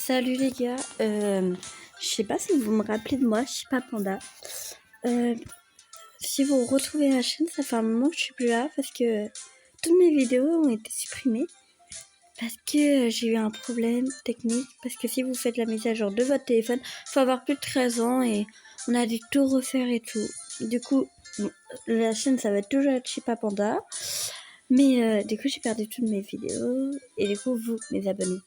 Salut les gars, je sais pas si vous me rappelez de moi, Chipa Panda. Si vous retrouvez ma chaîne, ça fait un moment que je suis plus là parce que toutes mes vidéos ont été supprimées parce que j'ai eu un problème technique. Parce que si vous faites la mise à jour de votre téléphone, faut avoir plus de 13 ans et on a dû tout refaire et tout. Du coup, la chaîne ça va être toujours Chipa Panda, mais du coup j'ai perdu toutes mes vidéos et du coup vous, mes abonnés.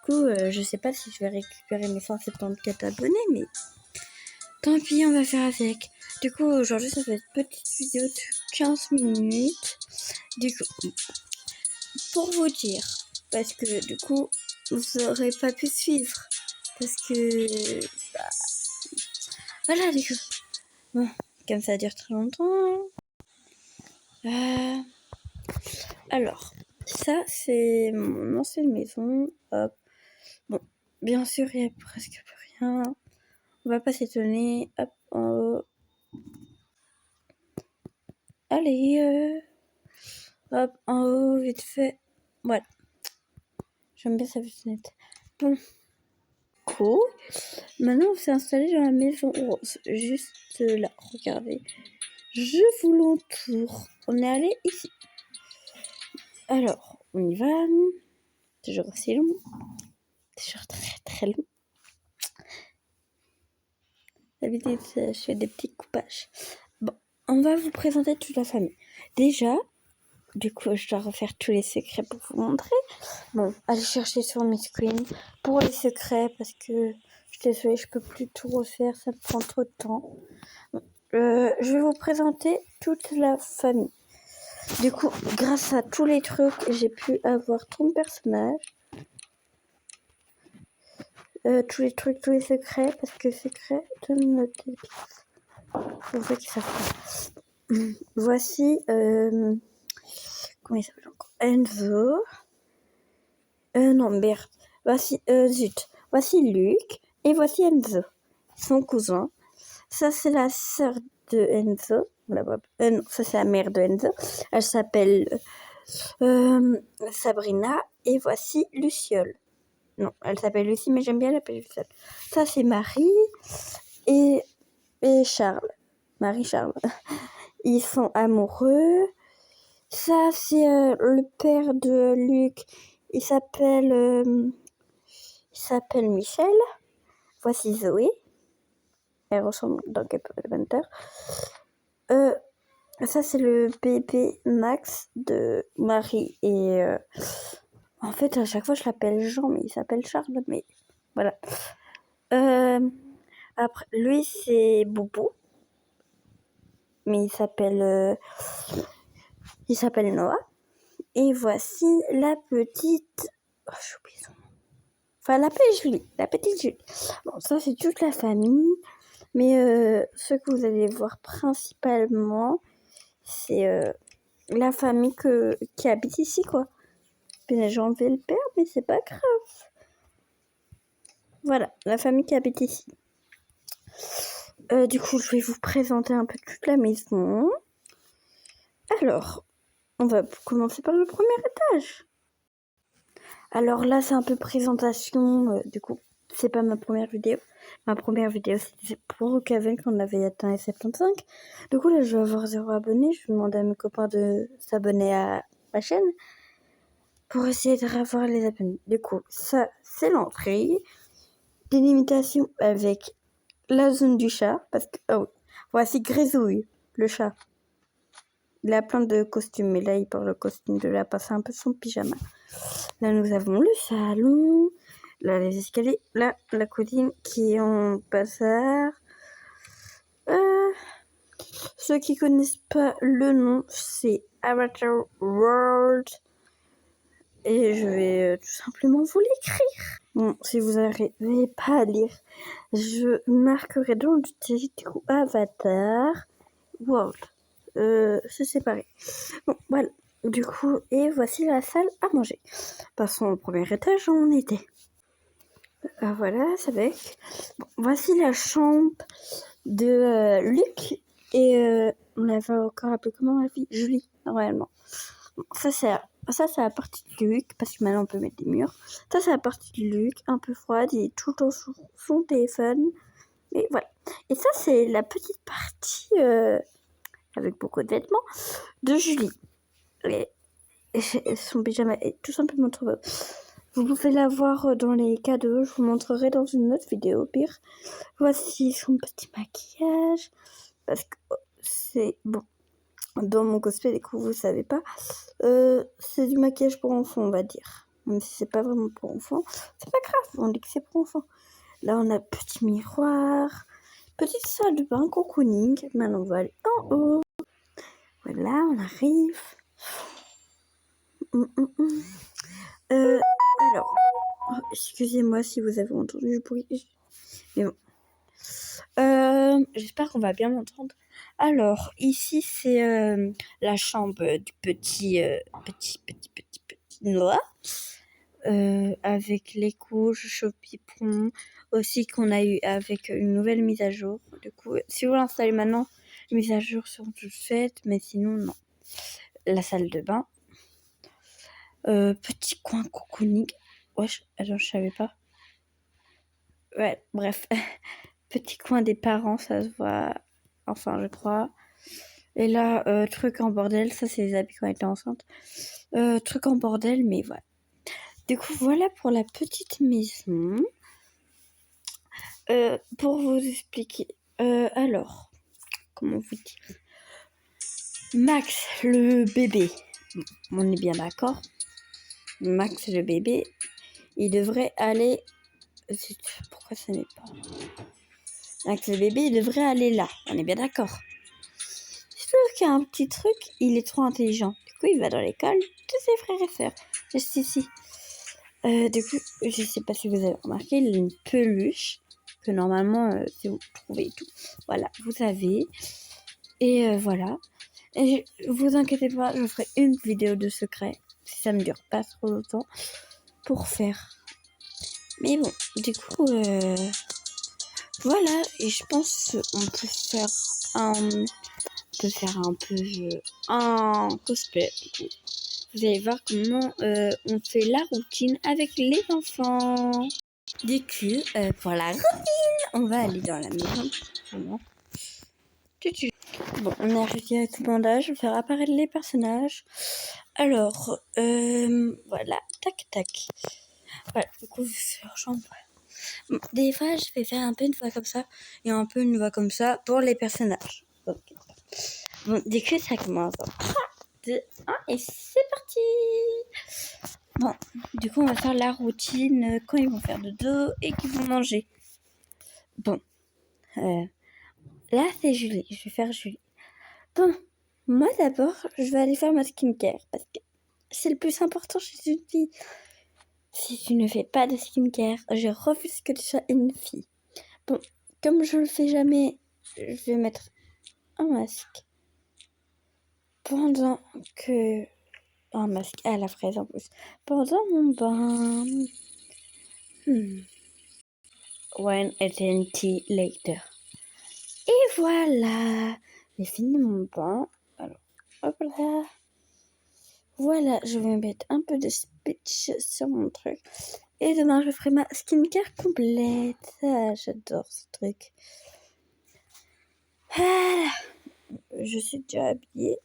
Du coup, je sais pas si je vais récupérer mes 174 abonnés, mais tant pis, on va faire avec. Du coup, aujourd'hui, ça va être une petite vidéo de 15 minutes. Du coup, pour vous dire, parce que du coup, vous n'aurez pas pu suivre. Parce que, voilà, du coup. Bon, comme ça dure très longtemps. Alors, ça, c'est mon ancienne maison. Hop. Bon, bien sûr, il n'y a presque plus rien. On va pas s'étonner. Hop, en haut. Allez, hop, en haut, vite fait. Voilà. J'aime bien sa fenêtre. Bon. Cool. Maintenant, on s'est installé dans la maison rose. Juste là. Regardez. Je vous l'entoure. On est allé ici. Alors, on y va. Toujours aussi long. Toujours très très long. D'habitude, je fais des petits coupages. Bon, on va vous présenter toute la famille. Déjà, du coup, je dois refaire tous les secrets pour vous montrer. Bon, allez chercher sur mes screens pour les secrets parce que je suis désolée, je peux plus tout refaire, ça me prend trop de temps. Je vais vous présenter toute la famille. Du coup, grâce à tous les trucs, j'ai pu avoir 30 personnages. Tous les trucs, tous les secrets, parce que secrets donne notre épice. Pour ceux qui savent pas. Voici, comment il s'appelle encore? Enzo. Non, merde. Voici, zut. Voici Luc et voici Enzo, son cousin. Ça, c'est la sœur de Enzo. Non, ça, c'est la mère de Enzo. Elle s'appelle Sabrina. Et voici Luciole. Non, elle s'appelle Lucie, mais j'aime bien l'appeler Luciole. Ça, c'est Marie et Charles. Marie-Charles. Ils sont amoureux. Ça, c'est le père de Luc. Il s'appelle Michel. Voici Zoé. Elle ressemble dans Captain Adventure. Ça, c'est le bébé Max de Marie. Et en fait, à chaque fois, je l'appelle Jean, mais il s'appelle Charles. Mais voilà. Après, lui, c'est Boubou. Mais il s'appelle Noah. Et voici la petite... Oh, j'ai oublié son nom. Enfin, la petite Julie. Bon, ça, c'est toute la famille. Mais ce que vous allez voir principalement, c'est la famille qui habite ici, quoi. Puis j'ai enlevé le père, mais c'est pas grave. Voilà, la famille qui habite ici. Du coup, je vais vous présenter un peu toute la maison. Alors, on va commencer par le premier étage. Alors là, c'est un peu présentation. Du coup, c'est pas ma première vidéo. Ma première vidéo, c'était pour Kevin quand on avait atteint les 75. Du coup, là, je vais avoir 0 abonnés. Je vais demander à mes copains de s'abonner à ma chaîne pour essayer de revoir les abonnés. Du coup, ça, c'est l'entrée. Délimitation avec la zone du chat. Parce que, oh oui, voici Grisouille, le chat. Il a plein de costumes, mais là, il porte le costume de lapin. C'est un peu son pyjama. Là, nous avons le salon. Là, les escaliers. Là, la cousine qui est en bazar. Ceux qui connaissent pas le nom, c'est Avatar World. Et je vais tout simplement vous l'écrire. Bon, si vous n'arrivez pas à lire, je marquerai dans le titre Avatar World. C'est séparé. Bon, voilà. Du coup, et voici la salle à manger. Passons au premier étage où on était. Voilà, c'est avec. Bon, voici la chambre de Luc. Et on l'avait encore appelé comment la fille Julie, normalement. Bon, ça, c'est Ça, c'est la partie de Luc, parce que maintenant on peut mettre des murs. Ça, c'est la partie de Luc, un peu froide, il est tout le temps sur son téléphone. Et voilà. Et ça, c'est la petite partie, avec beaucoup de vêtements, de Julie. Et son pyjama est tout simplement trop beau. Vous pouvez la voir dans les cadeaux, je vous montrerai dans une autre vidéo, au pire. Voici son petit maquillage, parce que c'est bon. Dans mon cosplay, du coup, vous savez pas, c'est du maquillage pour enfants, on va dire. Même si c'est pas vraiment pour enfants, c'est pas grave, on dit que c'est pour enfants. Là, on a petit miroir, petite salle de bain, cocooning. Maintenant, on va aller en haut. Voilà, on arrive. Alors, excusez-moi si vous avez entendu le bruit. Mais bon. J'espère qu'on va bien m'entendre. Alors, ici, c'est la chambre du petit Noah. Avec les couches, chaud-pipon, aussi qu'on a eu avec une nouvelle mise à jour. Du coup, si vous l'installez maintenant, les mises à jour sont toutes faites, mais sinon, non. La salle de bain. Petit coin cocooning. Wesh, attends, je savais pas. Ouais, bref. Petit coin des parents, ça se voit. Enfin, je crois. Et là, truc en bordel, ça c'est les habits quand elle était enceinte. Truc en bordel, mais voilà. Du coup, voilà pour la petite maison. Pour vous expliquer. Alors, comment vous dire Max, le bébé. On est bien d'accord. Max, le bébé, il devrait aller... Pourquoi ça n'est pas... Max, le bébé, il devrait aller là. On est bien d'accord. Sauf qu'il y a un petit truc, il est trop intelligent. Du coup, il va dans l'école de ses frères et sœurs. Juste ici. Du coup, je sais pas si vous avez remarqué, il a une peluche que normalement, si vous trouvez tout, voilà, vous avez. Et voilà. Et vous inquiétez pas, je ferai une vidéo de secret, si ça me dure pas trop longtemps, pour faire. Mais bon, du coup, voilà. Et je pense on peut faire un peu un cosplay. Vous allez voir comment on fait la routine avec les enfants. Du coup, pour la routine, on va aller dans la maison. Bon, on est arrivé à tout bandage, je vais faire apparaître les personnages. Alors, voilà, tac tac. Voilà, du coup, sur chambre. Bon, des fois, je vais faire un peu une voix comme ça et un peu une voix comme ça pour les personnages. Okay. Bon, du coup, ça commence. 3, 2, 1 et c'est parti. Bon, du coup, on va faire la routine quand ils vont faire de dos et qu'ils vont manger. Bon, là, c'est Julie. Je vais faire Julie. Bon, moi d'abord, je vais aller faire ma skincare parce que c'est le plus important chez une fille. Si tu ne fais pas de skincare, je refuse que tu sois une fille. Bon, comme je le fais jamais, je vais mettre un masque pendant que... Un masque à la fraise en plus. Pendant mon bain. When eternity later. Et voilà. J'ai fini mon bain. Alors, hop là. Voilà, je vais mettre un peu de speech sur mon truc. Et demain, je ferai ma skincare complète. Ah, j'adore ce truc. Voilà. Je suis déjà habillée.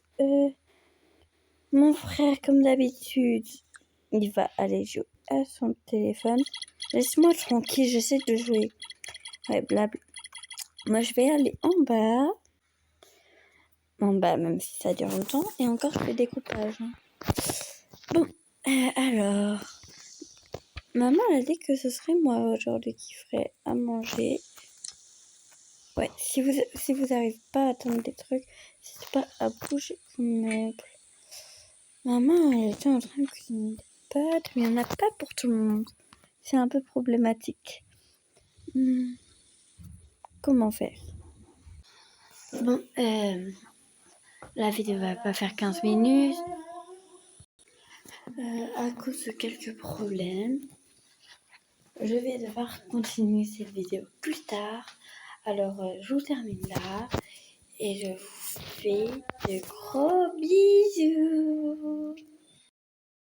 Mon frère, comme d'habitude, il va aller jouer à son téléphone. Laisse-moi tranquille, j'essaie de jouer. Ouais, blabla. Moi, je vais aller en bas. En bas, même si ça dure longtemps. Et encore, je fais découpage. Bon, alors... Maman, elle a dit que ce serait moi aujourd'hui qui ferait à manger. Ouais, si vous n'arrivez pas à attendre des trucs, n'hésitez pas à bouger vos meubles. Maman, elle était en train de cuisiner des pâtes, mais il n'y en a pas pour tout le monde. C'est un peu problématique. Comment faire? Bon, la vidéo va pas faire 15 minutes. À cause de quelques problèmes. Je vais devoir continuer cette vidéo plus tard. Alors, je vous termine là. Et je vous fais de gros bisous.